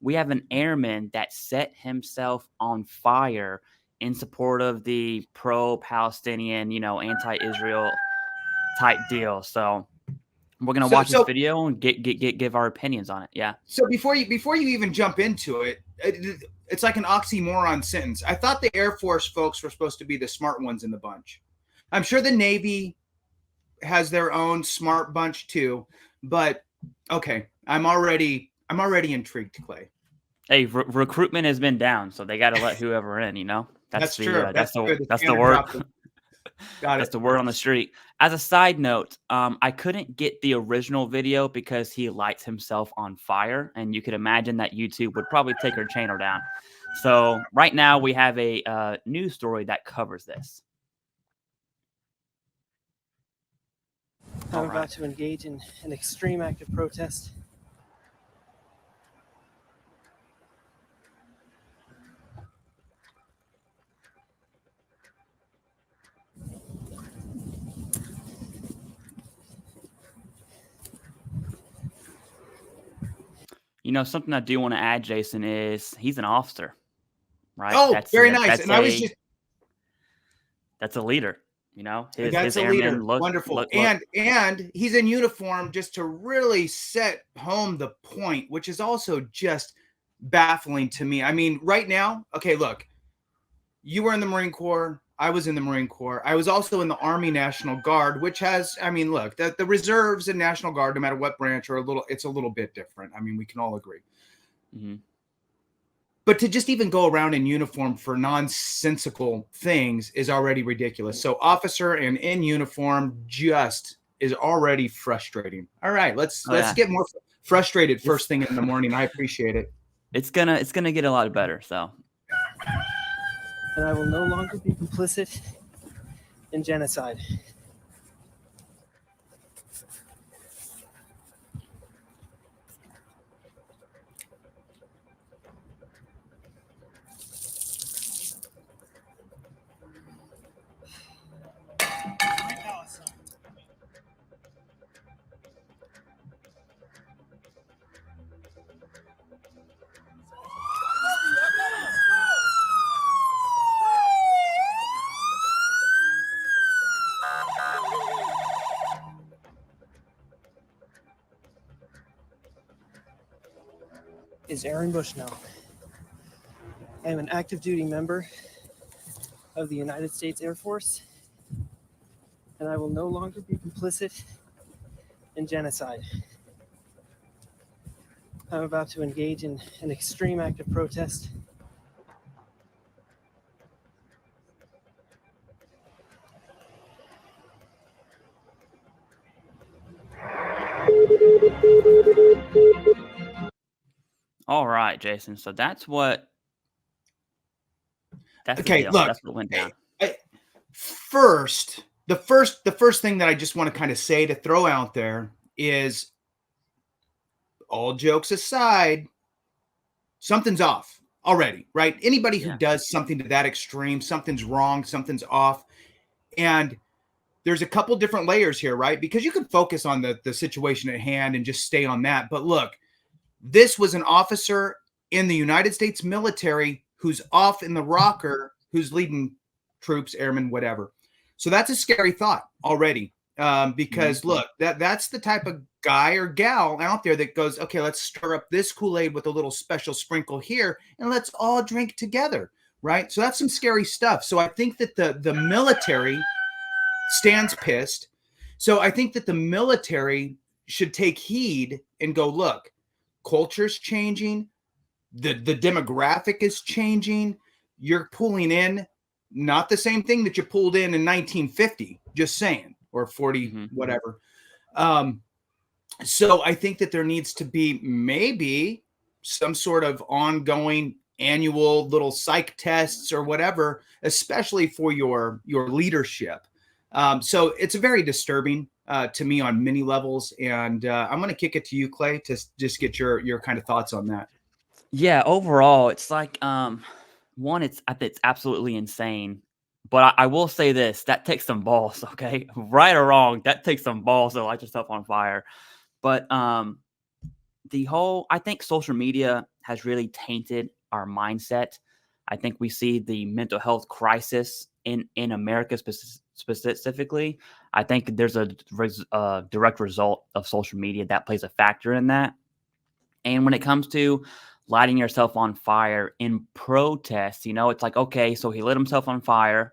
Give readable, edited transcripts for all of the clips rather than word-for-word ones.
we have an airman that set himself on fire in support of the pro-Palestinian, anti-Israel type deal. So we're gonna watch this video and give our opinions on it. Yeah. So before you even jump into it, it's like an oxymoron sentence. I thought the Air Force folks were supposed to be the smart ones in the bunch. I'm sure the Navy has their own smart bunch too, but okay, I'm already intrigued, Clay. Hey, recruitment has been down, so they got to let whoever in. That's true. That's the word. Got it. That's the word on the street. As a side note, I couldn't get the original video because he lights himself on fire, and you could imagine that YouTube would probably take her channel down. So right now we have a news story that covers this. I'm about to engage in an extreme act of protest. Something I do want to add, Jason, is he's an officer, right? Oh, very nice. And that's a leader. That's a leader. Wonderful. And he's in uniform just to really set home the point, which is also just baffling to me. I mean, right now, okay, look, you were in the Marine Corps. I was in the Marine Corps. I was also in the Army National Guard, which has, I mean, look, the reserves and National Guard, no matter what branch, it's a little bit different. I mean, we can all agree. Mm-hmm. But to just even go around in uniform for nonsensical things is already ridiculous. So officer and in uniform just is already frustrating. All right, let's get more frustrated first thing in the morning. I appreciate it. It's gonna get a lot better. So. And I will no longer be complicit in genocide. Is Aaron Bushnell. I am an active duty member of the United States Air Force, and I will no longer be complicit in genocide. I'm about to engage in an extreme act of protest. All right, Jason. So that's what. Okay, look. That's what went down. First, the first thing that I just want to kind of say to throw out there is, all jokes aside, something's off already, right? Anybody who does something to that extreme, something's wrong, something's off, and there's a couple different layers here, right? Because you can focus on the situation at hand and just stay on that, but look. This was an officer in the United States military who's off in the rocker, who's leading troops, airmen, whatever. So that's a scary thought already. Because look, that's the type of guy or gal out there that goes, okay, let's stir up this Kool-Aid with a little special sprinkle here, and let's all drink together, right? So that's some scary stuff. So I think that the military stands pissed. So I think that the military should take heed and go, look, culture's changing. The demographic is changing. You're pulling in not the same thing that you pulled in 1950, just saying, or 40, whatever. So I think that there needs to be maybe some sort of ongoing annual little psych tests or whatever, especially for your leadership. So it's very disturbing to me on many levels. And I'm going to kick it to you, Clay, to just get your kind of thoughts on that. Yeah, overall, it's like, one, I think it's absolutely insane. But I will say this, that takes some balls, okay? Right or wrong, that takes some balls to light yourself on fire. But I think social media has really tainted our mindset. I think we see the mental health crisis in America specifically. I think there's a direct result of social media that plays a factor in that. And when it comes to lighting yourself on fire in protest, you know, it's like, okay, so he lit himself on fire.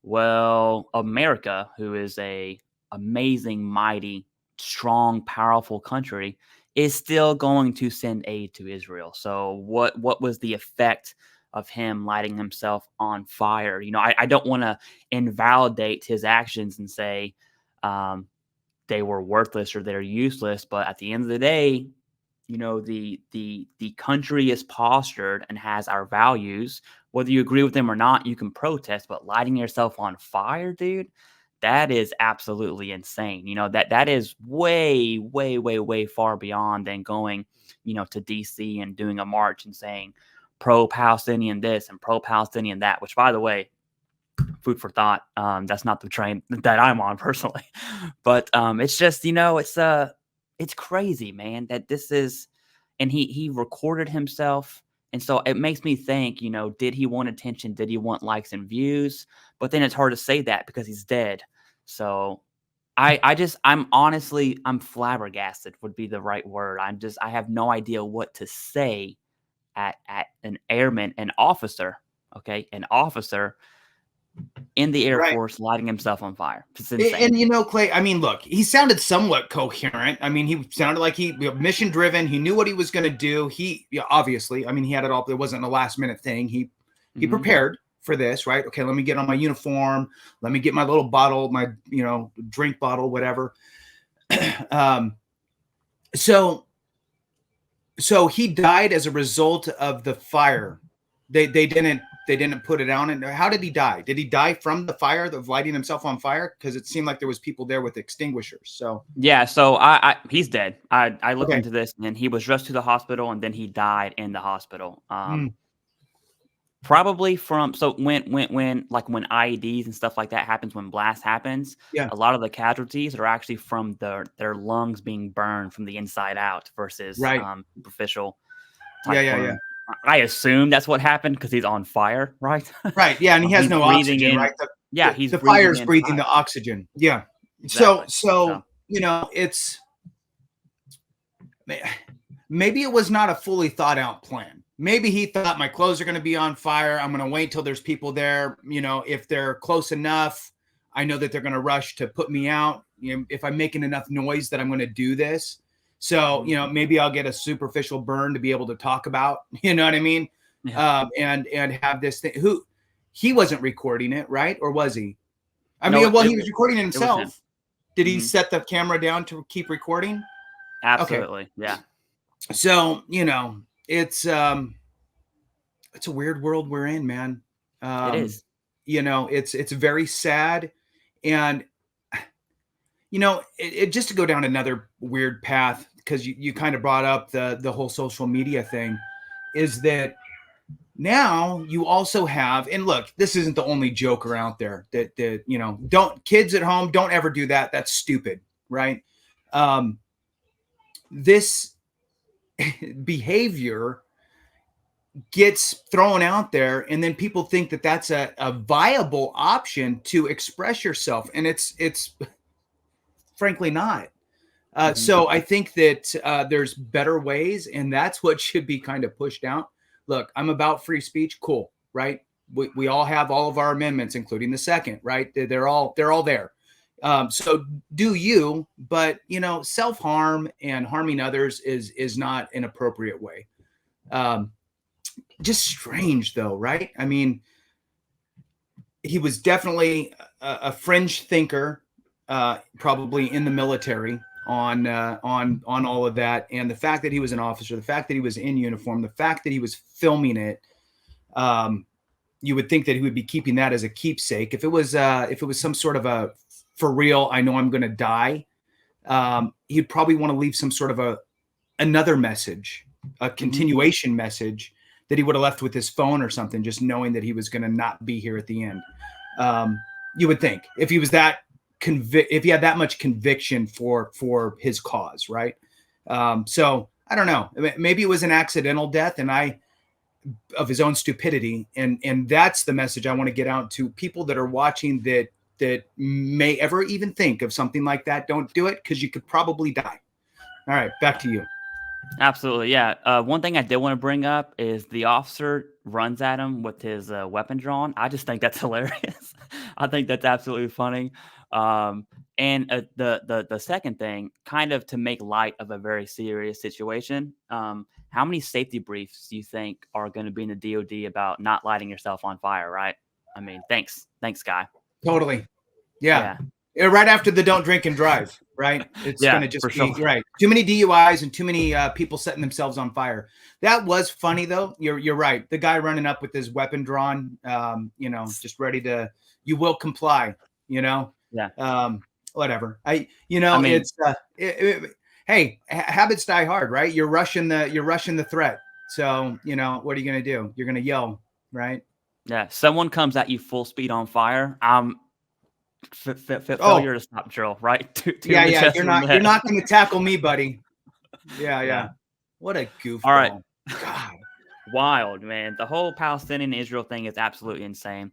Well, America, who is a amazing, mighty, strong, powerful country, is still going to send aid to Israel. So what was the effect of him lighting himself on fire? You know, I don't want to invalidate his actions and say they were worthless or they're useless, but at the end of the day, you know, the country is postured and has our values. Whether you agree with them or not, you can protest, but lighting yourself on fire, dude, that is absolutely insane. You know, that is way, way, way, way far beyond than going, you know, to DC and doing a march and saying pro-Palestinian this and pro-Palestinian that, which, by the way, food for thought. That's not the train that I'm on personally, but it's just, you know, it's crazy, man, that this is, and he recorded himself. And so it makes me think, you know, did he want attention? Did he want likes and views? But then it's hard to say that because he's dead. So I'm honestly, I'm flabbergasted would be the right word. I have no idea what to say at an airman, an officer, okay, an officer in the Air Force lighting himself on fire. It's insane. And you know, Clay, I mean, look, he sounded somewhat coherent. I mean, he sounded like he mission driven. He knew what he was going to do. He obviously, I mean, he had it all. It wasn't a last minute thing. He prepared for this, right? Okay, let me get on my uniform. Let me get my little bottle, my, you know, drink bottle, whatever. So he died as a result of the fire. They didn't put it on. And how did he die? Did he die from the fire, of lighting himself on fire? Because it seemed like there was people there with extinguishers. So yeah, so he's dead. I looked into this, and he was rushed to the hospital, and then he died in the hospital. Probably from, so when IEDs and stuff like that happens, when blast happens, a lot of the casualties are actually from their lungs being burned from the inside out versus superficial type burn. I assume that's what happened because he's on fire, right? Right. Yeah, and he has no oxygen, right? The fire's breathing the oxygen. Yeah. Exactly. So you know, it's maybe it was not a fully thought out plan. Maybe he thought my clothes are going to be on fire. I'm going to wait till there's people there. You know, if they're close enough, I know that they're going to rush to put me out. You know, if I'm making enough noise that I'm going to do this. So, you know, maybe I'll get a superficial burn to be able to talk about, you know what I mean? Yeah. And have this thing. He wasn't recording it, right? Or was he? I mean, he was recording himself. Did he set the camera down to keep recording? Absolutely. Okay. Yeah. So, you know, it's a weird world we're in, man. It is. You know, it's very sad. And, you know, it just to go down another weird path, because you kind of brought up the whole social media thing, is that now you also have, and look, this isn't the only joker out there that you know, kids at home, don't ever do that. That's stupid, right? This behavior gets thrown out there, and then people think that that's a viable option to express yourself, and it's frankly not. So I think that there's better ways, and that's what should be kind of pushed out. Look, I'm about free speech. Cool. Right. We all have all of our amendments, including the second, right? They're all there. So do you, but you know, self-harm and harming others is not an appropriate way. Just strange though, right? I mean, he was definitely a fringe thinker, probably in the military, on all of that. And the fact that he was an officer, the fact that he was in uniform, the fact that he was filming it, you would think that he would be keeping that as a keepsake. If it was some sort of a, for real, I know I'm going to die, he'd probably want to leave some sort of another message, a continuation message that he would have left with his phone or something, just knowing that he was going to not be here at the end. You would think if he was that if he had that much conviction for his cause, right? So I don't know. Maybe it was an accidental death of his own stupidity. And that's the message I want to get out to people that are watching that may ever even think of something like that. Don't do it, because you could probably die. All right, back to you. Absolutely, yeah. One thing I did want to bring up is the officer runs at him with his weapon drawn. I just think that's hilarious. I think that's absolutely funny. And the second thing, kind of to make light of a very serious situation, how many safety briefs do you think are going to be in the DoD about not lighting yourself on fire? Right? I mean, thanks, Guy. Totally. Yeah. Right after the don't drink and drive, right? It's going to just be right. Too many DUIs and too many people setting themselves on fire. That was funny though. You're right. The guy running up with his weapon drawn, just ready to, you will comply, Yeah. Whatever. It's hey, habits die hard, right? You're rushing the threat. So, what are you going to do? You're going to yell, right? Yeah. Someone comes at you full speed on fire. Failure to stop drill, right? Yeah. You're not going to tackle me, buddy. Yeah. What a goofball. All right. God. Wild, man. The whole Palestinian Israel thing is absolutely insane.